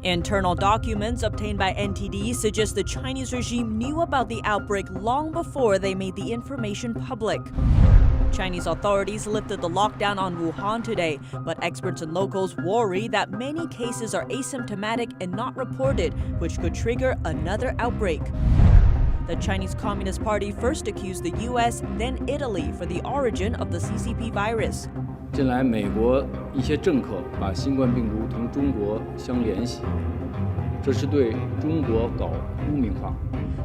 Internal documents obtained by NTD suggest the Chinese regime knew about the outbreak long before they made the information public. Chinese authorities lifted the lockdown on Wuhan today, but experts and locals worry that many cases are asymptomatic and not reported, which could trigger another outbreak. The Chinese Communist Party first accused the U.S., then Italy, for the origin of the CCP virus. 近来，美国一些政客把新冠病毒同中国相联系，这是对中国搞污名化。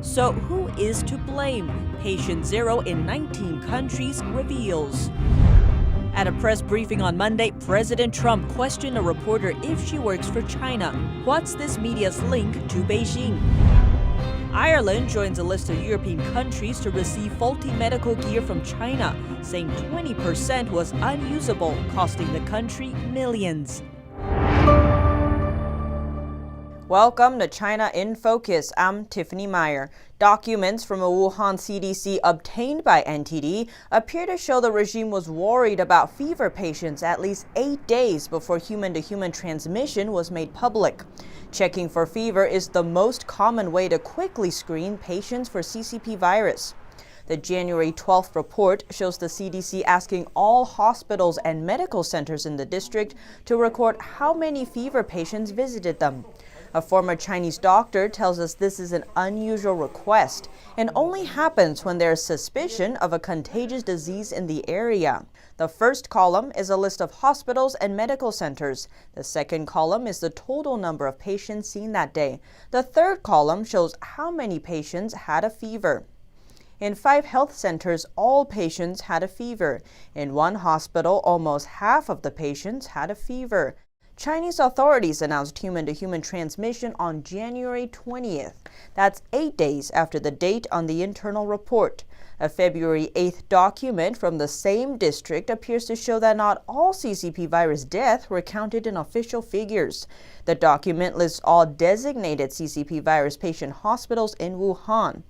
So who is to blame? Patient zero in 19 countries reveals. At a press briefing on Monday, President Trump questioned a reporter if she works for China. What's this media's link to Beijing? Ireland joins a list of European countries to receive faulty medical gear from China, saying 20% was unusable, costing the country millions. Welcome to China in Focus. I'm Tiffany Meyer. Documents from a Wuhan CDC obtained by NTD appear to show the regime was worried about fever patients at least 8 days before human-to-human transmission was made public. Checking for fever is the most common way to quickly screen patients for CCP virus. The January 12th report shows the CDC asking all hospitals and medical centers in the district to record how many fever patients visited them. A former Chinese doctor tells us this is an unusual request and only happens when there is suspicion of a contagious disease in the area. The first column is a list of hospitals and medical centers. The second column is the total number of patients seen that day. The third column shows how many patients had a fever. In 5 health centers, all patients had a fever. In one hospital, almost half of the patients had a fever. Chinese authorities announced human-to-human transmission on January 20th. That's 8 days after the date on the internal report. A February 8th document from the same district appears to show that not all CCP virus deaths were counted in official figures. The document lists all designated CCP virus patient hospitals in Wuhan.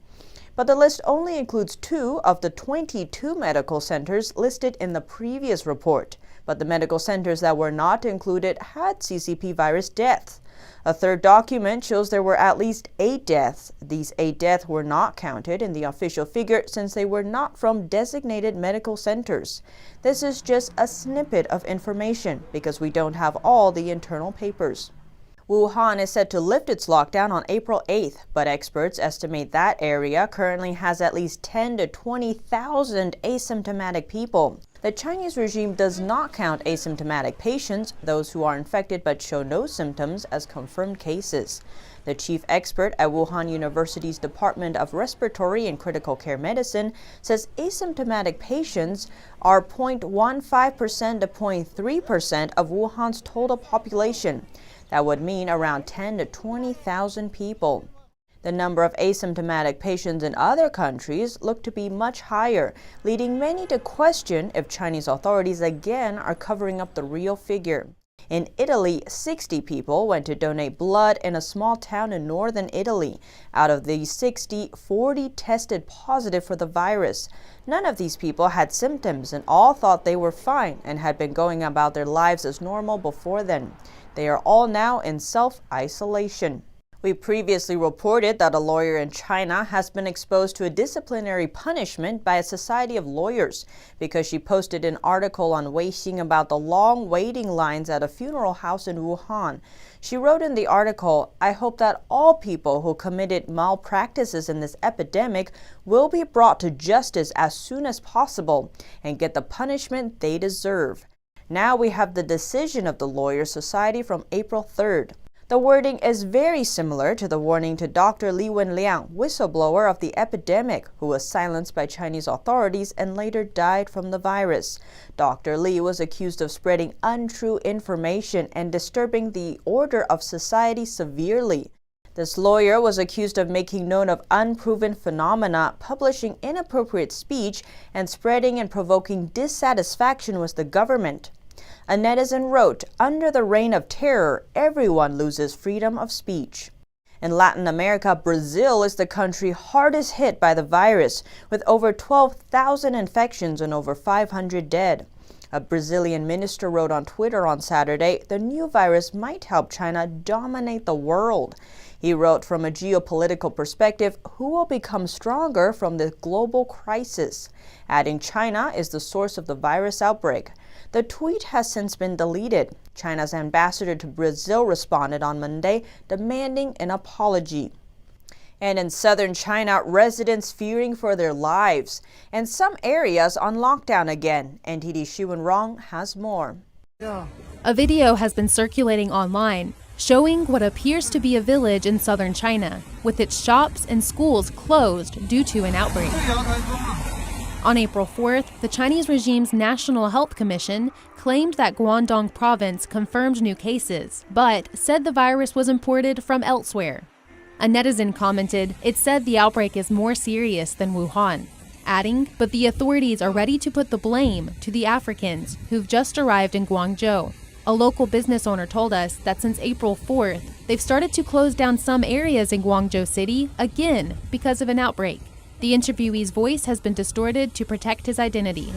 But the list only includes 2 of the 22 medical centers listed in the previous report. But the medical centers that were not included had CCP virus deaths. A third document shows there were at least 8 deaths. These 8 deaths were not counted in the official figure since they were not from designated medical centers. This is just a snippet of information because we don't have all the internal papers. Wuhan is set to lift its lockdown on April 8th, but experts estimate that area currently has at least 10 to 20,000 asymptomatic people. The Chinese regime does not count asymptomatic patients, those who are infected but show no symptoms, as confirmed cases. The chief expert at Wuhan University's Department of Respiratory and Critical Care Medicine says asymptomatic patients are 0.15% to 0.3% of Wuhan's total population. That would mean around 10 to 20,000 people. The number of asymptomatic patients in other countries look to be much higher, leading many to question if Chinese authorities again are covering up the real figure. In Italy, 60 people went to donate blood in a small town in northern Italy. Out of these 60, 40 tested positive for the virus. None of these people had symptoms and all thought they were fine and had been going about their lives as normal before then. They are all now in self-isolation. We previously reported that a lawyer in China has been exposed to a disciplinary punishment by a society of lawyers because she posted an article on Weixin about the long waiting lines at a funeral house in Wuhan. She wrote in the article, "I hope that all people who committed malpractices in this epidemic will be brought to justice as soon as possible and get the punishment they deserve." Now we have the decision of the Lawyer Society from April 3rd. The wording is very similar to the warning to Dr. Li Wenliang, whistleblower of the epidemic, who was silenced by Chinese authorities and later died from the virus. Dr. Li was accused of spreading untrue information and disturbing the order of society severely. This lawyer was accused of making known of unproven phenomena, publishing inappropriate speech, and spreading and provoking dissatisfaction with the government. A netizen wrote, "Under the reign of terror, everyone loses freedom of speech." In Latin America, Brazil is the country hardest hit by the virus, with over 12,000 infections and over 500 dead. A Brazilian minister wrote on Twitter on Saturday, the new virus might help China dominate the world. He wrote, from a geopolitical perspective, who will become stronger from the global crisis? Adding China is the source of the virus outbreak. The tweet has since been deleted. China's ambassador to Brazil responded on Monday, demanding an apology. And in southern China, residents fearing for their lives, and some areas on lockdown again. NTD Xu Rong has more. A video has been circulating online showing what appears to be a village in southern China, with its shops and schools closed due to an outbreak. On April 4th, the Chinese regime's National Health Commission claimed that Guangdong province confirmed new cases, but said the virus was imported from elsewhere. A netizen commented, it said the outbreak is more serious than Wuhan, adding, but the authorities are ready to put the blame to the Africans who've just arrived in Guangzhou. A local business owner told us that since April 4th, they've started to close down some areas in Guangzhou City again because of an outbreak. The interviewee's voice has been distorted to protect his identity.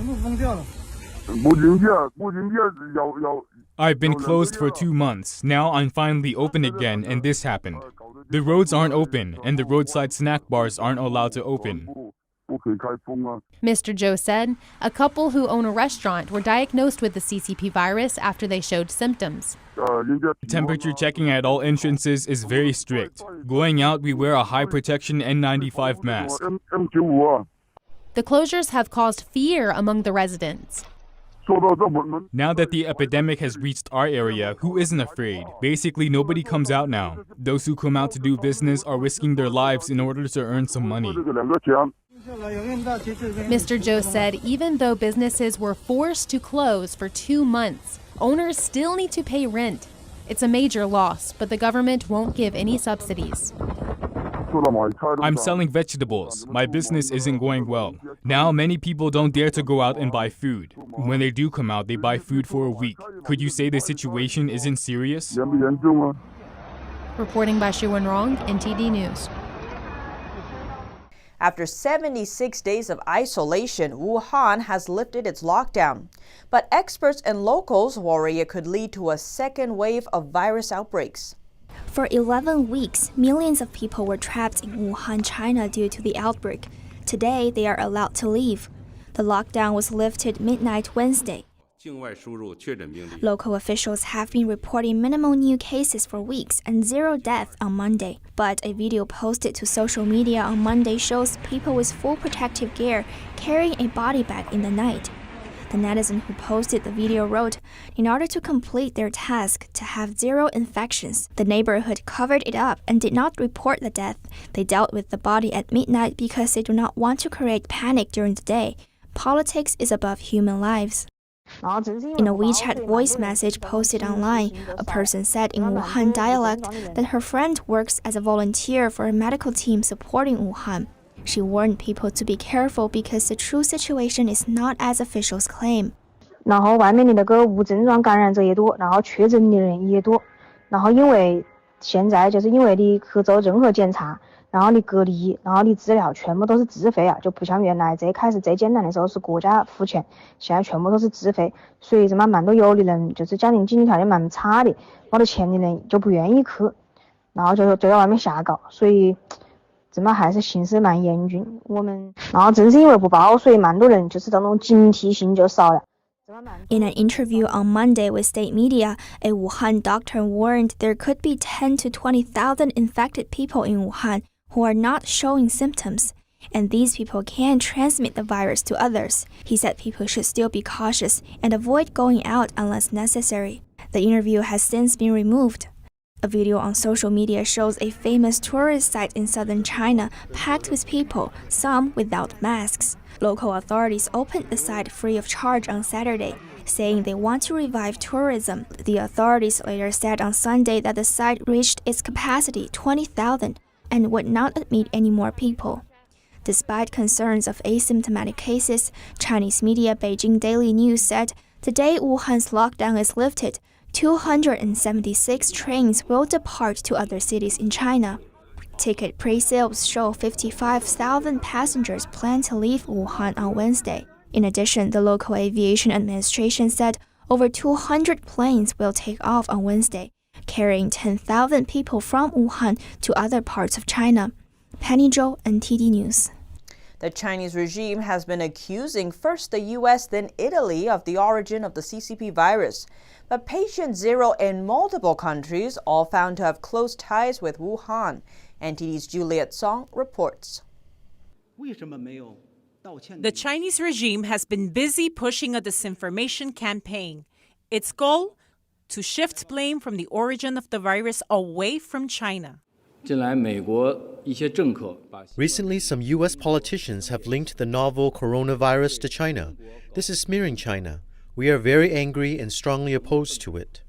I've been closed for 2 months. Now I'm finally open again, and this happened. The roads aren't open, and the roadside snack bars aren't allowed to open. Mr. Zhou said a couple who own a restaurant were diagnosed with the CCP virus after they showed symptoms. Temperature checking at all entrances is very strict. Going out, we wear a high protection N95 mask. The closures have caused fear among the residents. Now that the epidemic has reached our area, who isn't afraid? Basically, nobody comes out now. Those who come out to do business are risking their lives in order to earn some money. Mr. Zhou said even though businesses were forced to close for 2 months, owners still need to pay rent. It's a major loss, but the government won't give any subsidies. I'm selling vegetables. My business isn't going well. Now many people don't dare to go out and buy food. When they do come out, they buy food for a week. Could you say the situation isn't serious? Reporting by Xu Wenrong, NTD News. After 76 days of isolation, Wuhan has lifted its lockdown. But experts and locals worry it could lead to a second wave of virus outbreaks. For 11 weeks, millions of people were trapped in Wuhan, China due to the outbreak. Today, they are allowed to leave. The lockdown was lifted midnight Wednesday. Local officials have been reporting minimal new cases for weeks and 0 deaths on Monday. But a video posted to social media on Monday shows people with full protective gear carrying a body bag in the night. The netizen who posted the video wrote, in order to complete their task to have 0 infections, the neighborhood covered it up and did not report the death. They dealt with the body at midnight because they do not want to create panic during the day. Politics is above human lives. In a WeChat voice message posted online, a person said in Wuhan dialect that her friend works as a volunteer for a medical team supporting Wuhan. She warned people to be careful because the true situation is not as officials claim. 然后外面的那个无症状感染者也多，然后确诊的人也多，然后因为现在就是因为你去做任何检查，然后你隔离，然后你治疗全部都是自费啊，就不像原来最开始最简单的时候是国家付钱，现在全部都是自费，所以慢慢都有的人就是家庭经济条件慢慢差的，没得钱的人就不愿意去，然后就在外面瞎搞，所以还是形势蛮严峻。然后正是因为不报，所以蛮多人就是这种警惕性就少了。In an interview on Monday with state media, a Wuhan doctor warned there could be 10 to 20,000 infected people in Wuhan who are not showing symptoms, and these people can transmit the virus to others. He said people should still be cautious and avoid going out unless necessary. The interview has since been removed. A video on social media shows a famous tourist site in southern China packed with people, some without masks. Local authorities opened the site free of charge on Saturday, saying they want to revive tourism. The authorities later said on Sunday that the site reached its capacity, 20,000, and would not admit any more people. Despite concerns of asymptomatic cases, Chinese media Beijing Daily News said today Wuhan's lockdown is lifted. 276 trains will depart to other cities in China. Ticket pre-sales show 55,000 passengers plan to leave Wuhan on Wednesday. In addition, the local aviation administration said over 200 planes will take off on Wednesday, carrying 10,000 people from Wuhan to other parts of China. Penny Zhou, NTD News. The Chinese regime has been accusing first the U.S., then Italy of the origin of the CCP virus. But patient zero in multiple countries, all found to have close ties with Wuhan. NTD's Juliet Song reports. The Chinese regime has been busy pushing a disinformation campaign. Its goal? To shift blame from the origin of the virus away from China. Recently, some U.S. politicians have linked the novel coronavirus to China. This is smearing China. We are very angry and strongly opposed to it.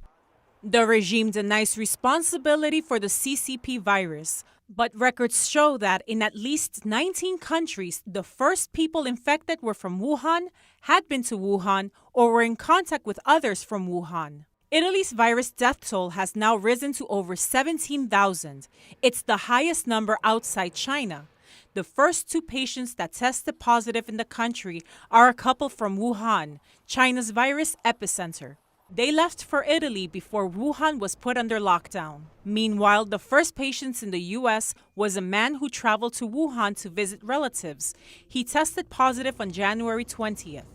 The regime denies responsibility for the CCP virus, but records show that in at least 19 countries, the first people infected were from Wuhan, had been to Wuhan, or were in contact with others from Wuhan. Italy's virus death toll has now risen to over 17,000. It's the highest number outside China. The first two patients that tested positive in the country are a couple from Wuhan, China's virus epicenter. They left for Italy before Wuhan was put under lockdown. Meanwhile, the first patient in the U.S. was a man who traveled to Wuhan to visit relatives. He tested positive on January 20th.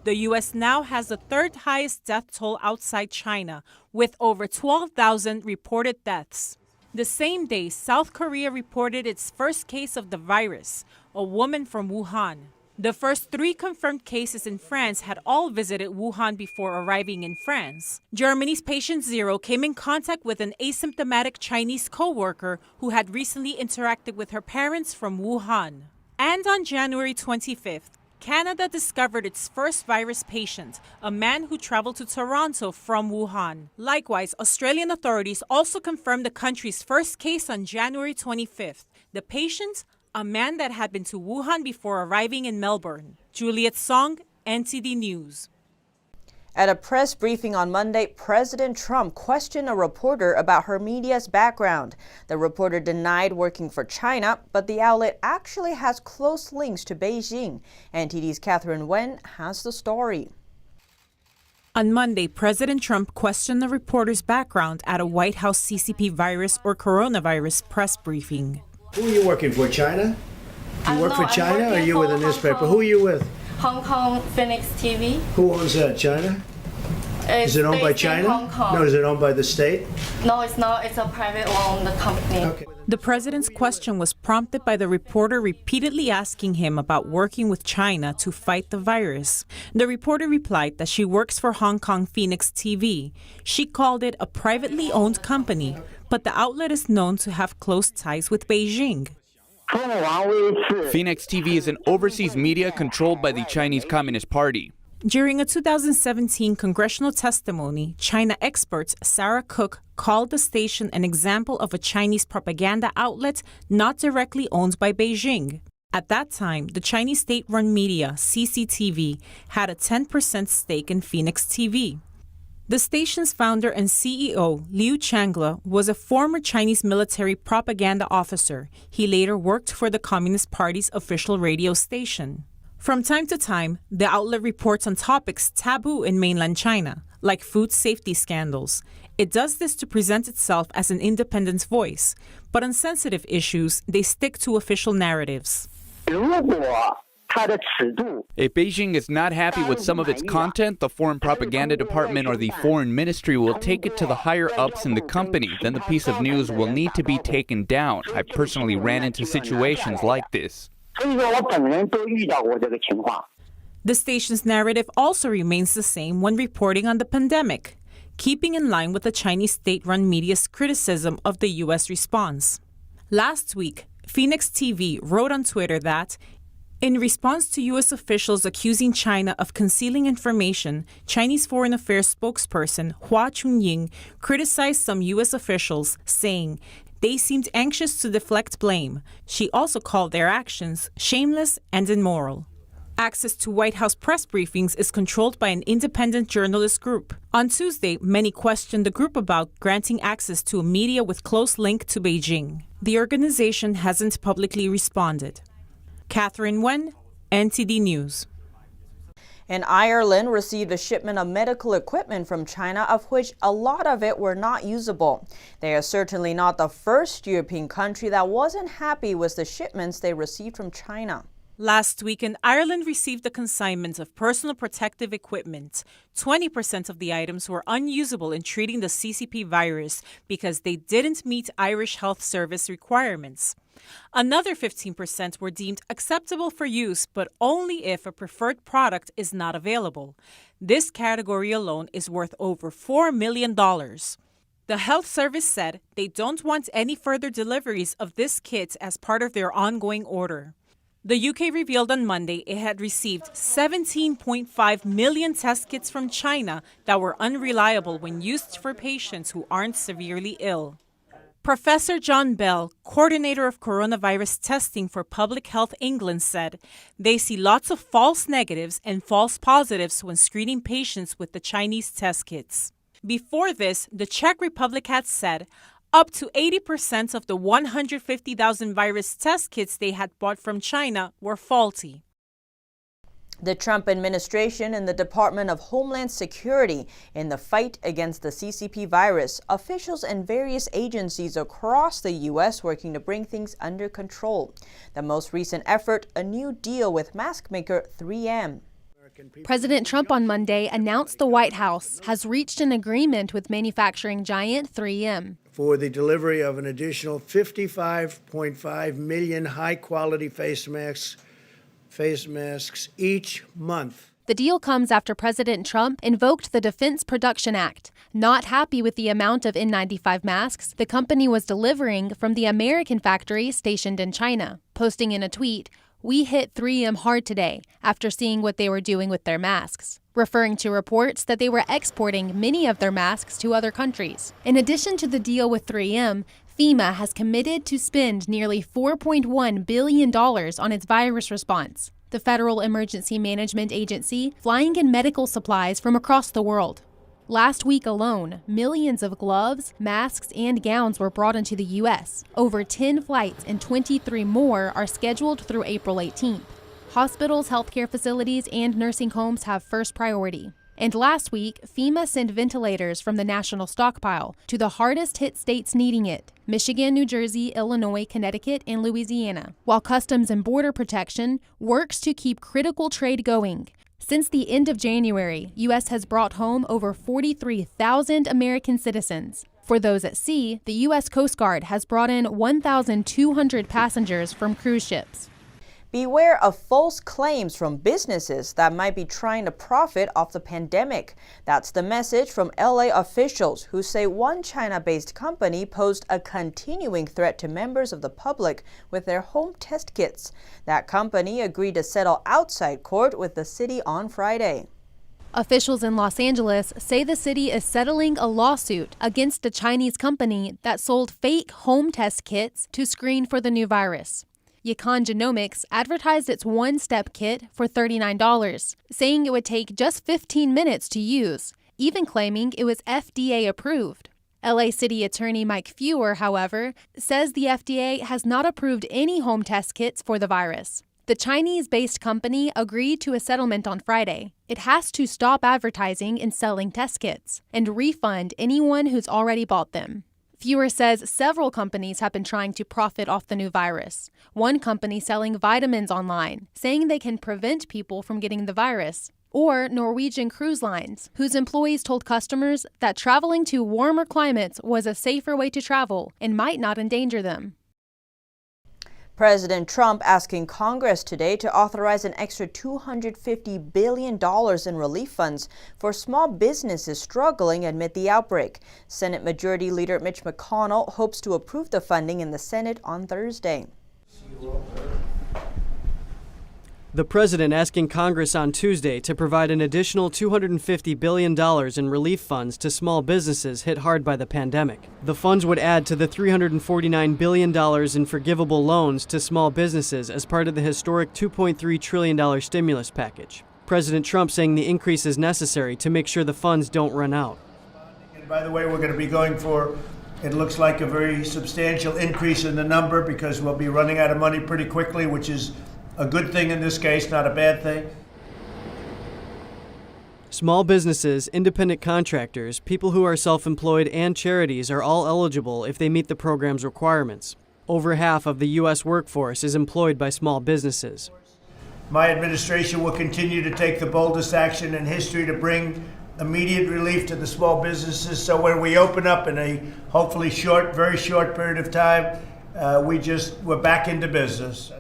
The U.S. now has the third highest death toll outside China, with over 12,000 reported deaths. The same day, South Korea reported its first case of the virus, a woman from Wuhan. The first 3 confirmed cases in France had all visited Wuhan before arriving in France. Germany's patient zero came in contact with an asymptomatic Chinese co-worker who had recently interacted with her parents from Wuhan. And on January 25th, Canada discovered its first virus patient, a man who traveled to Toronto from Wuhan. Likewise, Australian authorities also confirmed the country's first case on January 25th. The patient, a man that had been to Wuhan before arriving in Melbourne. Juliet Song, NTD News. At a press briefing on Monday, President Trump questioned a reporter about her media's background. The reporter denied working for China, but the outlet actually has close links to Beijing. NTD's Catherine Wen has the story. On Monday, President Trump questioned the reporter's background at a White House CCP virus or coronavirus press briefing. Who are you working for, China? You work for China or are you with a newspaper? Who are you with? Hong Kong Phoenix TV. Who owns that, China? Is it owned by China? Hong Kong. No, is it owned by the state? No, it's not. It's a private-owned company. Okay. The president's question was prompted by the reporter repeatedly asking him about working with China to fight the virus. The reporter replied that she works for Hong Kong Phoenix TV. She called it a privately owned company, but the outlet is known to have close ties with Beijing. Phoenix TV is an overseas media controlled by the Chinese Communist Party. During a 2017 congressional testimony, China expert Sarah Cook called the station an example of a Chinese propaganda outlet not directly owned by Beijing. At that time, the Chinese state-run media, CCTV, had a 10% stake in Phoenix TV. The station's founder and CEO, Liu Changla, was a former Chinese military propaganda officer. He later worked for the Communist Party's official radio station. From time to time, the outlet reports on topics taboo in mainland China, like food safety scandals. It does this to present itself as an independent voice, but on sensitive issues, they stick to official narratives. If Beijing is not happy with some of its content, the Foreign Propaganda Department or the Foreign Ministry will take it to the higher-ups in the company. Then the piece of news will need to be taken down. I personally ran into situations like this. The station's narrative also remains the same when reporting on the pandemic, keeping in line with the Chinese state-run media's criticism of the U.S. response. Last week, Phoenix TV wrote on Twitter that, in response to U.S. officials accusing China of concealing information, Chinese Foreign Affairs spokesperson Hua Chunying criticized some U.S. officials, saying they seemed anxious to deflect blame. She also called their actions shameless and immoral. Access to White House press briefings is controlled by an independent journalist group. On Tuesday, many questioned the group about granting access to a media with close link to Beijing. The organization hasn't publicly responded. Catherine Wen, NTD News. And Ireland received a shipment of medical equipment from China, of which a lot of it were not usable. They are certainly not the first European country that wasn't happy with the shipments they received from China. Last weekend, Ireland received a consignment of personal protective equipment. 20% of the items were unusable in treating the CCP virus because they didn't meet Irish Health Service requirements. Another 15% were deemed acceptable for use, but only if a preferred product is not available. This category alone is worth over $4 million. The Health Service said they don't want any further deliveries of this kit as part of their ongoing order. The UK revealed on Monday it had received 17.5 million test kits from China that were unreliable when used for patients who aren't severely ill. Professor John Bell, coordinator of coronavirus testing for Public Health England, said they see lots of false negatives and false positives when screening patients with the Chinese test kits. Before this, the Czech Republic had said up to 80% of the 150,000 virus test kits they had bought from China were faulty. The Trump administration and the Department of Homeland Security in the fight against the CCP virus, officials and various agencies across the U.S. working to bring things under control. The most recent effort, a new deal with mask maker 3M. President Trump on Monday announced the White House has reached an agreement with manufacturing giant 3M for the delivery of an additional 55.5 million high-quality face masks each month. The deal comes after President Trump invoked the Defense Production Act. Not happy with the amount of N95 masks the company was delivering from the American factory stationed in China, posting in a tweet, "We hit 3M hard today," after seeing what they were doing with their masks, referring to reports that they were exporting many of their masks to other countries. In addition to the deal with 3M, FEMA has committed to spend nearly $4.1 billion on its virus response, the Federal Emergency Management Agency flying in medical supplies from across the world. Last week alone, millions of gloves, masks, and gowns were brought into the U.S. Over 10 flights and 23 more are scheduled through April 18th. Hospitals, healthcare facilities, and nursing homes have first priority. And last week, FEMA sent ventilators from the national stockpile to the hardest-hit states needing it: Michigan, New Jersey, Illinois, Connecticut, and Louisiana, while Customs and Border Protection works to keep critical trade going. Since the end of January, U.S. has brought home over 43,000 American citizens. For those at sea, the U.S. Coast Guard has brought in 1,200 passengers from cruise ships. Beware of false claims from businesses that might be trying to profit off the pandemic. That's the message from LA officials who say one China-based company posed a continuing threat to members of the public with their home test kits. That company agreed to settle outside court with the city on Friday. Officials in Los Angeles say the city is settling a lawsuit against a Chinese company that sold fake home test kits to screen for the new virus. Yacon Genomics advertised its one-step kit for $39, saying it would take just 15 minutes to use, even claiming it was FDA approved. LA City Attorney Mike Fewer, however, says the FDA has not approved any home test kits for the virus. The Chinese-based company agreed to a settlement on Friday. It has to stop advertising and selling test kits and refund anyone who's already bought them. Fewer says several companies have been trying to profit off the new virus. One company selling vitamins online, saying they can prevent people from getting the virus. Or Norwegian Cruise Lines, whose employees told customers that traveling to warmer climates was a safer way to travel and might not endanger them. President Trump asking Congress today to authorize an extra $250 billion in relief funds for small businesses struggling amid the outbreak. Senate Majority Leader Mitch McConnell hopes to approve the funding in the Senate on Thursday. The president asking Congress on Tuesday to provide an additional $250 billion in relief funds to small businesses hit hard by the pandemic. The funds would add to the $349 billion in forgivable loans to small businesses as part of the historic $2.3 trillion stimulus package. President Trump saying the increase is necessary to make sure the funds don't run out. And by the way, we're going to be going for, it looks like, a very substantial increase in the number because we'll be running out of money pretty quickly, which is a good thing in this case, not a bad thing. Small businesses, independent contractors, people who are self-employed, and charities are all eligible if they meet the program's requirements. Over half of the U.S. workforce is employed by small businesses. My administration will continue to take the boldest action in history to bring immediate relief to the small businesses. So when we open up in a hopefully very short period of time, we're back into business.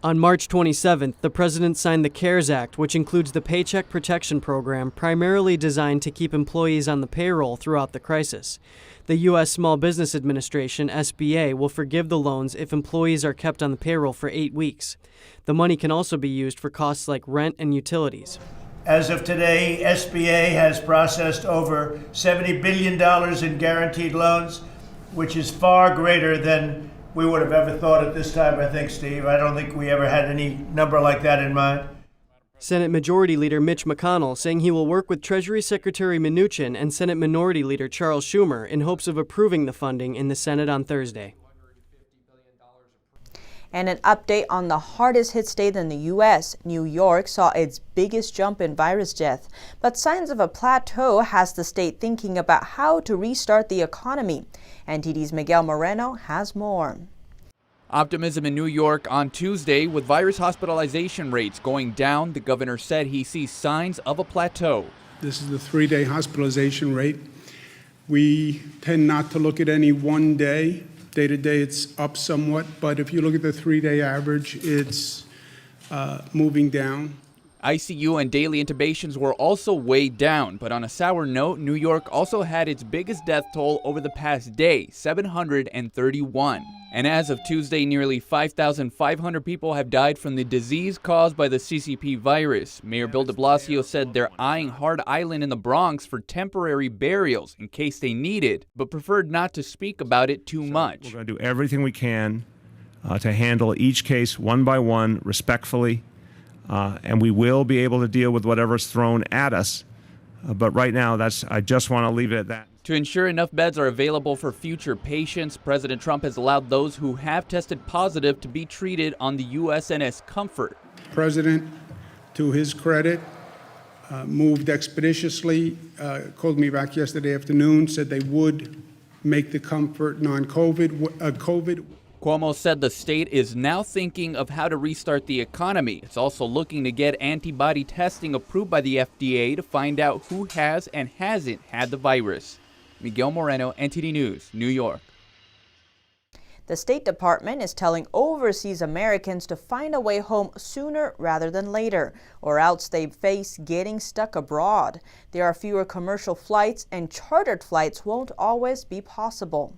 On March 27th, the president signed the CARES Act, which includes the Paycheck Protection Program, primarily designed to keep employees on the payroll throughout the crisis. The U.S. Small Business Administration, SBA, will forgive the loans if employees are kept on the payroll for 8 weeks. The money can also be used for costs like rent and utilities. As of today, SBA has processed over $70 billion in guaranteed loans, which is far greater than we would have ever thought at this time, I think, Steve. I don't think we ever had any number like that in mind. Senate Majority Leader Mitch McConnell saying he will work with Treasury Secretary Mnuchin and Senate Minority Leader Charles Schumer in hopes of approving the funding in the Senate on Thursday. And an update on the hardest hit state in the U.S. New York saw its biggest jump in virus death, but signs of a plateau has the state thinking about how to restart the economy. NTD's Miguel Moreno has more. Optimism in New York on Tuesday with virus hospitalization rates going down. The governor said he sees signs of a plateau. This is the 3-day hospitalization rate. We tend not to look at any one day. Day to day, it's up somewhat, but if you look at the 3-day average, it's moving down. ICU and daily intubations were also way down, but on a sour note, New York also had its biggest death toll over the past day, 731. And as of Tuesday, nearly 5,500 people have died from the disease caused by the CCP virus. Mayor Bill de Blasio said they're eyeing Hard Island in the Bronx for temporary burials in case they need it, but preferred not to speak about it too much. We're going to do everything we can to handle each case one by one, respectfully. And we will be able to deal with whatever's thrown at us. But right now, I just want to leave it at that. To ensure enough beds are available for future patients, President Trump has allowed those who have tested positive to be treated on the USNS Comfort. The president, to his credit, moved expeditiously, called me back yesterday afternoon, said they would make the Comfort non-COVID. Cuomo said the state is now thinking of how to restart the economy. It's also looking to get antibody testing approved by the FDA to find out who has and hasn't had the virus. Miguel Moreno, NTD News, New York. The State Department is telling overseas Americans to find a way home sooner rather than later, or else they face getting stuck abroad. There are fewer commercial flights, and chartered flights won't always be possible.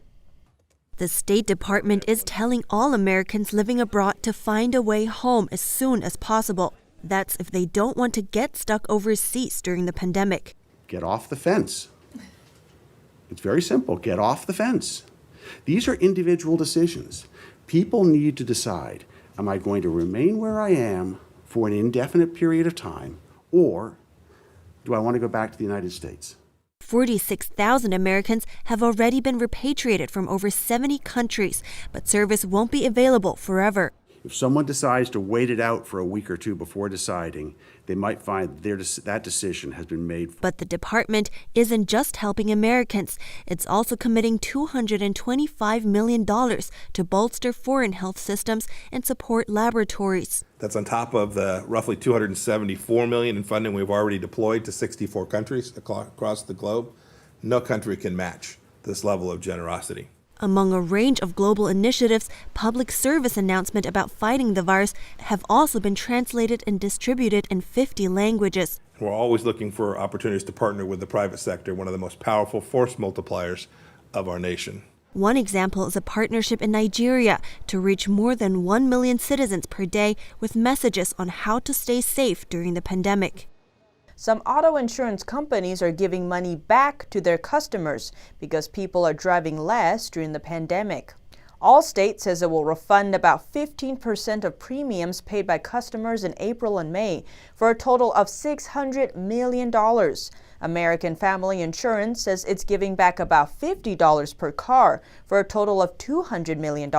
The State Department is telling all Americans living abroad to find a way home as soon as possible. That's if they don't want to get stuck overseas during the pandemic. Get off the fence. It's very simple. Get off the fence. These are individual decisions. People need to decide, am I going to remain where I am for an indefinite period of time, or do I want to go back to the United States? 46,000 Americans have already been repatriated from over 70 countries, but service won't be available forever. If someone decides to wait it out for a week or two before deciding, they might find that decision has been made. But the department isn't just helping Americans. It's also committing $225 million to bolster foreign health systems and support laboratories. That's on top of the roughly $274 million in funding we've already deployed to 64 countries across the globe. No country can match this level of generosity. Among a range of global initiatives, public service announcements about fighting the virus have also been translated and distributed in 50 languages. We're always looking for opportunities to partner with the private sector, one of the most powerful force multipliers of our nation. One example is a partnership in Nigeria to reach more than 1 million citizens per day with messages on how to stay safe during the pandemic. Some auto insurance companies are giving money back to their customers because people are driving less during the pandemic. Allstate says it will refund about 15% of premiums paid by customers in April and May for a total of $600 million. American Family Insurance says it's giving back about $50 per car for a total of $200 million.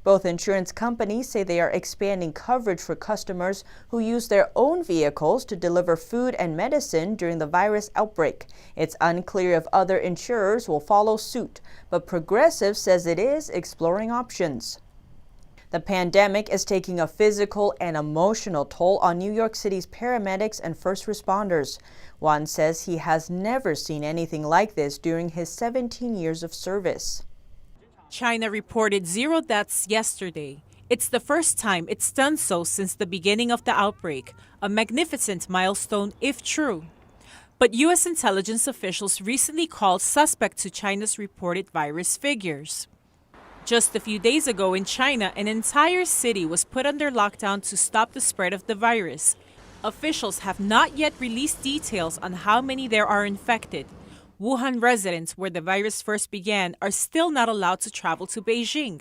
Both insurance companies say they are expanding coverage for customers who use their own vehicles to deliver food and medicine during the virus outbreak. It's unclear if other insurers will follow suit, but Progressive says it is exploring options. The pandemic is taking a physical and emotional toll on New York City's paramedics and first responders. Juan says he has never seen anything like this during his 17 years of service. China reported 0 deaths yesterday. It's the first time it's done so since the beginning of the outbreak, a magnificent milestone if true. But U.S. intelligence officials recently called suspect to China's reported virus figures. Just a few days ago in China, an entire city was put under lockdown to stop the spread of the virus. Officials have not yet released details on how many there are infected. Wuhan residents, where the virus first began, are still not allowed to travel to Beijing.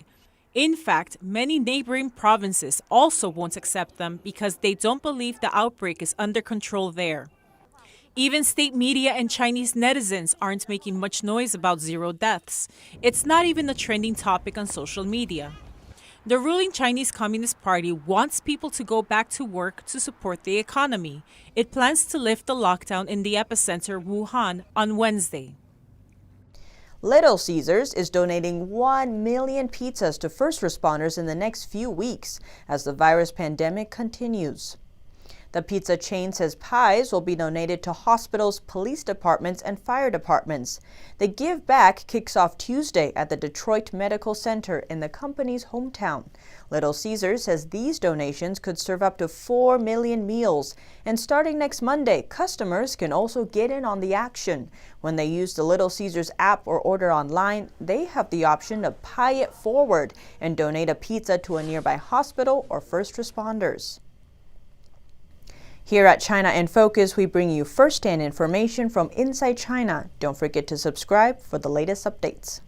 In fact, many neighboring provinces also won't accept them because they don't believe the outbreak is under control there. Even state media and Chinese netizens aren't making much noise about 0 deaths. It's not even a trending topic on social media. The ruling Chinese Communist Party wants people to go back to work to support the economy. It plans to lift the lockdown in the epicenter, Wuhan, on Wednesday. Little Caesars is donating 1 million pizzas to first responders in the next few weeks as the virus pandemic continues. The pizza chain says pies will be donated to hospitals, police departments, and fire departments. The Give Back kicks off Tuesday at the Detroit Medical Center in the company's hometown. Little Caesars says these donations could serve up to 4 million meals. And starting next Monday, customers can also get in on the action. When they use the Little Caesars app or order online, they have the option to pie it forward and donate a pizza to a nearby hospital or first responders. Here at China in Focus, we bring you first-hand information from inside China. Don't forget to subscribe for the latest updates.